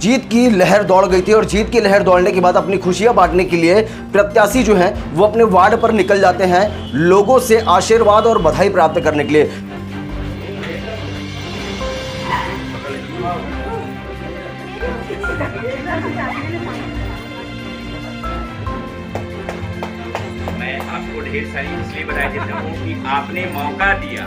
जीत की लहर दौड़ गई थी और जीत की लहर दौड़ने के बाद अपनी खुशियां बांटने के लिए प्रत्याशी जो हैं वो अपने वार्ड पर निकल जाते हैं लोगों से आशीर्वाद और बधाई प्राप्त करने के लिए। मैं आपको ढेर सारी इसलिए बधाई देता हूँ कि आपने मौका दिया।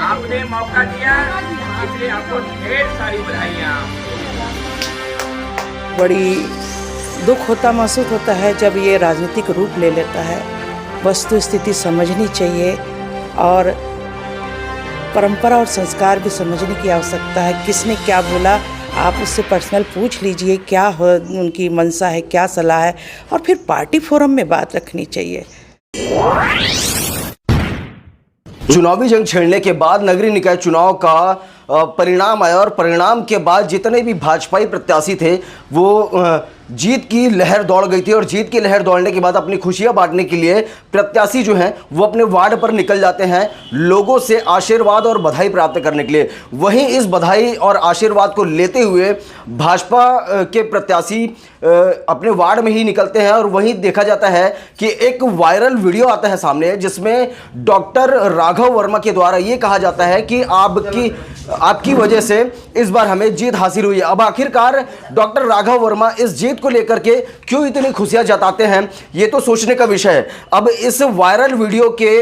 आपने मौका दिया इसलिए आपको ढेर सारी बधाइयाँ। बड़ी दुख होता महसूस होता है जब ये राजनीतिक रूप ले लेता है। वस्तु स्थिति समझनी चाहिए और परंपरा और संस्कार भी समझने की आवश्यकता है। किसने क्या बोला आप उससे पर्सनल पूछ लीजिए, क्या हो उनकी मंशा है, क्या सलाह है, और फिर पार्टी फोरम में बात रखनी चाहिए। चुनावी जंग छिड़ने के बाद नगरीय निकाय चुनाव का परिणाम आया और परिणाम के बाद जितने भी भाजपाई प्रत्याशी थे वो जीत की लहर दौड़ गई थी और जीत की लहर दौड़ने के बाद अपनी खुशियां बांटने के लिए प्रत्याशी जो हैं वो अपने वार्ड पर निकल जाते हैं लोगों से आशीर्वाद और बधाई प्राप्त करने के लिए। वहीं इस बधाई और आशीर्वाद को लेते हुए भाजपा के प्रत्याशी अपने वार्ड में ही निकलते हैं और वहीं देखा जाता है कि एक वायरल वीडियो आता है सामने जिसमें डॉक्टर राघव वर्मा के द्वारा ये कहा जाता है कि आपकी वजह से इस बार हमें जीत हासिल हुई है। अब आखिरकार डॉक्टर राघव वर्मा इस जीत को लेकर के क्यों इतनी खुशियां जताते हैं, ये तो सोचने का विषय है। अब इस वायरल वीडियो के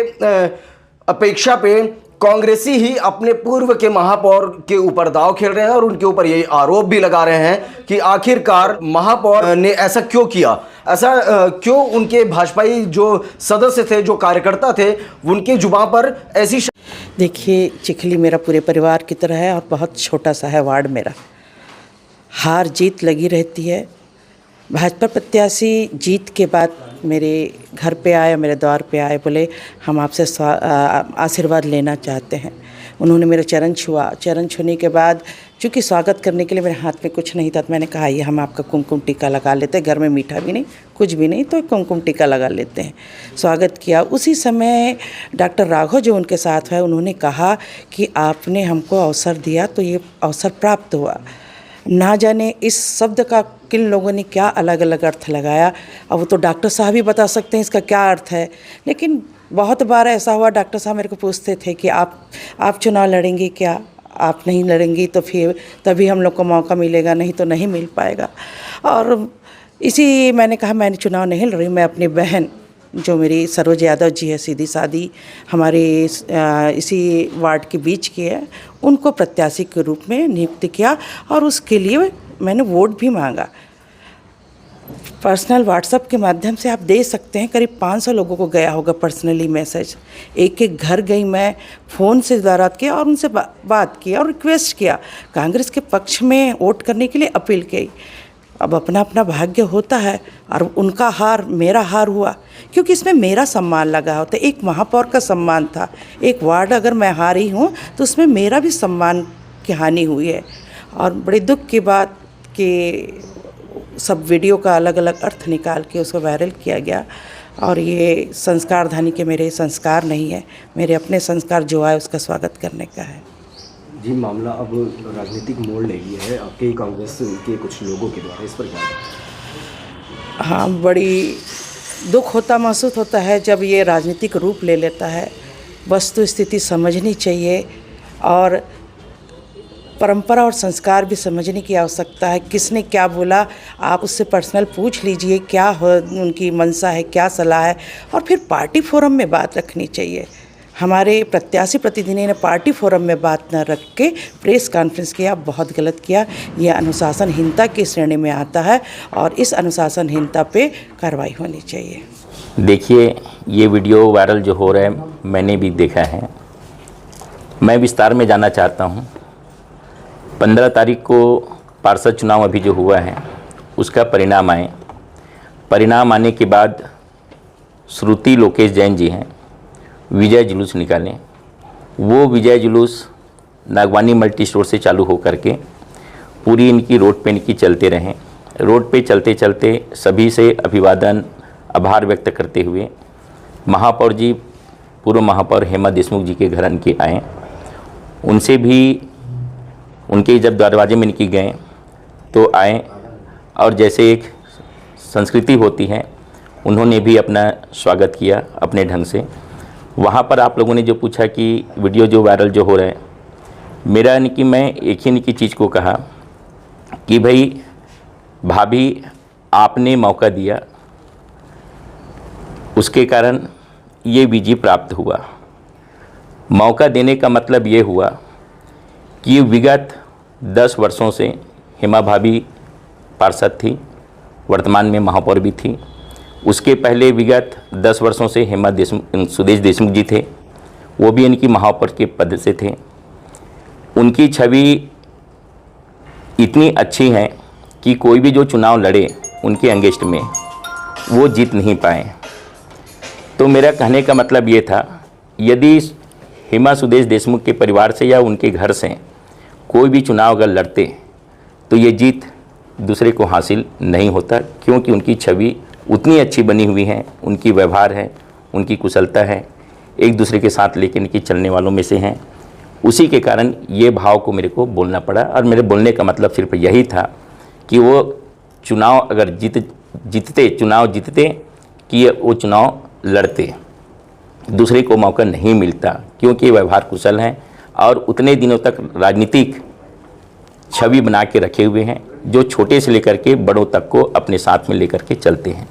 अपेक्षा पे कांग्रेसी ही अपने पूर्व के महापौर के ऊपर दांव खेल रहे हैं और उनके ऊपर यही आरोप भी लगा रहे हैं कि आखिरकार महापौर ने ऐसा क्यों किया, ऐसा क्यों उनके भाजपाई जो सदस्य थे, जो कार्यकर्ता थे, उनके जुबान पर ऐसी। देखिए, चिखली मेरा पूरे परिवार की तरह है और बहुत छोटा सा है वार्ड मेरा। हार जीत लगी रहती है। भाजपा प्रत्याशी जीत के बाद मेरे घर पे आए, मेरे द्वार पे आए, बोले हम आपसे आशीर्वाद लेना चाहते हैं। उन्होंने मेरे चरण छुआ। चरण छूने के बाद चूँकि स्वागत करने के लिए मेरे हाथ में कुछ नहीं था तो मैंने कहा ये हम आपका कुमकुम टीका लगा लेते हैं। घर में मीठा भी नहीं, कुछ भी नहीं, तो कुमकुम टीका लगा लेते हैं। स्वागत किया। उसी समय डॉक्टर राघव जो उनके साथ है उन्होंने कहा कि आपने हमको अवसर दिया तो ये अवसर प्राप्त हुआ। ना जाने इस शब्द का किन लोगों ने क्या अलग अलग अर्थ लगाया। अब वो तो डॉक्टर साहब ही बता सकते हैं इसका क्या अर्थ है। लेकिन बहुत बार ऐसा हुआ, डॉक्टर साहब मेरे को पूछते थे कि आप चुनाव लड़ेंगी क्या, आप नहीं लड़ेंगी तो फिर तभी हम लोग को मौका मिलेगा, नहीं तो नहीं मिल पाएगा। और इसी मैंने कहा मैंने चुनाव नहीं लड़ रही, मैं अपनी बहन जो मेरी सरोज यादव जी है, सीधी सादी हमारे इसी वार्ड के बीच की है, उनको प्रत्याशी के रूप में नियुक्त किया और उसके लिए मैंने वोट भी मांगा। पर्सनल व्हाट्सएप के माध्यम से आप दे सकते हैं, करीब 500 लोगों को गया होगा पर्सनली मैसेज। एक एक घर गई मैं, फ़ोन से ज़ारात किया और उनसे बात किया और रिक्वेस्ट किया, कांग्रेस के पक्ष में वोट करने के लिए अपील की। अब अपना अपना भाग्य होता है और उनका हार मेरा हार हुआ क्योंकि इसमें मेरा सम्मान लगा होता है। एक महापौर का सम्मान था, एक वार्ड अगर मैं हारी हूँ तो उसमें मेरा भी सम्मान की हानि हुई है। और बड़े दुख की बात कि सब वीडियो का अलग अलग अर्थ निकाल के उसको वायरल किया गया और ये संस्कारधानी के मेरे संस्कार नहीं है। मेरे अपने संस्कार जो आए उसका स्वागत करने का है। जी, मामला अब राजनीतिक मोड़ ले लिया है आपके कांग्रेस के कुछ लोगों के द्वारा, इस पर क्या? हाँ, बड़ी दुख होता महसूस होता है जब ये राजनीतिक रूप ले लेता है। वस्तु स्थिति समझनी चाहिए और परंपरा और संस्कार भी समझने की आवश्यकता है। किसने क्या बोला आप उससे पर्सनल पूछ लीजिए, क्या हो उनकी मंशा है, क्या सलाह है, और फिर पार्टी फोरम में बात रखनी चाहिए। हमारे प्रत्याशी प्रतिनिधि ने पार्टी फोरम में बात न रख के प्रेस कॉन्फ्रेंस किया, बहुत गलत किया। यह अनुशासनहीनता की श्रेणी में आता है और इस अनुशासनहीनता पे कार्रवाई होनी चाहिए। देखिए, ये वीडियो वायरल जो हो रहा है मैंने भी देखा है। मैं विस्तार में जानना चाहता हूँ। 15 तारीख को पार्षद चुनाव अभी जो हुआ है उसका परिणाम आए। परिणाम आने के बाद श्रुति लोकेश जैन जी हैं, विजय जुलूस निकालें। वो विजय जुलूस नागवानी मल्टी स्टोर से चालू हो करके पूरी इनकी रोड पे इनकी चलते रहें। रोड पे चलते चलते सभी से अभिवादन, आभार व्यक्त करते हुए महापौर जी, पूर्व महापौर हेमा देशमुख जी के घर इनके आए, उनसे भी उनके जब दरवाजे में इनकी गए तो आए और जैसे एक संस्कृति होती है उन्होंने भी अपना स्वागत किया अपने ढंग से। वहाँ पर आप लोगों ने जो पूछा कि वीडियो जो वायरल जो हो रहा है, मेरा यानी कि मैं एक ही इनकी चीज़ को कहा कि भाई भाभी आपने मौका दिया, उसके कारण ये विजय प्राप्त हुआ। मौका देने का मतलब ये हुआ कि विगत 10 वर्षों से हेमा भाभी पार्षद थी, वर्तमान में महापौर भी थी। उसके पहले विगत 10 वर्षों से सुदेश देशमुख जी थे, वो भी इनकी महापौर के पद से थे। उनकी छवि इतनी अच्छी है कि कोई भी जो चुनाव लड़े उनके अगेंस्ट में वो जीत नहीं पाए। तो मेरा कहने का मतलब ये था, यदि हेमा सुदेश देशमुख के परिवार से या उनके घर से कोई भी चुनाव अगर लड़ते तो ये जीत दूसरे को हासिल नहीं होता, क्योंकि उनकी छवि उतनी अच्छी बनी हुई है, उनकी व्यवहार है, उनकी कुशलता है, एक दूसरे के साथ लेकर इनकी चलने वालों में से हैं। उसी के कारण ये भाव को मेरे को बोलना पड़ा और मेरे बोलने का मतलब सिर्फ यही था कि वो चुनाव अगर चुनाव जीतते कि वो चुनाव लड़ते, दूसरे को मौका नहीं मिलता, क्योंकि व्यवहार कुशल हैं और उतने दिनों तक राजनीतिक छवि बना के रखे हुए हैं जो छोटे से लेकर के बड़ों तक को अपने साथ में लेकर के चलते हैं।